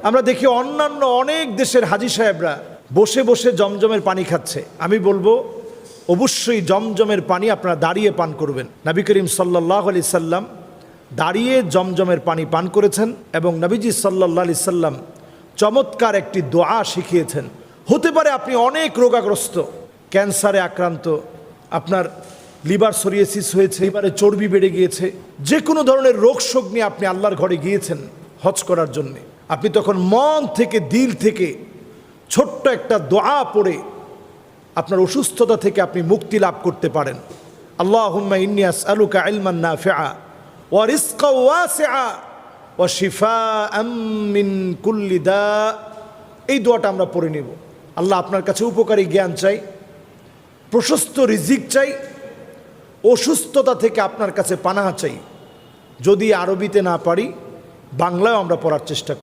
আমরা দেখি অন্যান্য অনেক দেশের হাজী সাহেবরা বসে বসে জমজমের পানি খাচ্ছে। আমি বলবো অবশ্যই জমজমের পানি আপনারা দাঁড়িয়ে পান করবেন। নবী করিম সাল্লাল্লাহু আলাইহি সাল্লাম দাঁড়িয়ে জমজমের পানি পান করেছেন এবং নবীজি সাল্লাল্লাহু আলাইহি সাল্লাম চমৎকার একটি দোয়া শিখিয়েছেন। হতে পারে আপনি অনেক রোগাগ্রস্ত, ক্যান্সারে আক্রান্ত, আপনার লিভার সোরিয়াসিস হয়েছে, লিভারে চর্বি বেড়ে গিয়েছে, যে কোনো ধরনের রোগ শোক নিয়ে আপনি আল্লাহর ঘরে গিয়েছেন হজ করার জন্যে। আপনি তখন মন থেকে দিল থেকে ছোট্ট একটা দোয়া পড়ে আপনার অসুস্থতা থেকে আপনি মুক্তি লাভ করতে পারেন। আল্লাহুম্মা ইন্নী আসআলুকা ইলমান নাফিআ ওয়া রিজকান ওয়াসিআ ওয়া শিফাআম মিন কুল্লি দা। এই দোয়াটা আমরা পড়ে নেব। আল্লাহ আপনার কাছে উপকারী জ্ঞান চাই, প্রশস্ত রিজিক চাই, অসুস্থতা থেকে আপনার কাছে পানাহ চাই। যদি আরবিতে না পারি বাংলায় আমরা পড়ার চেষ্টা করি।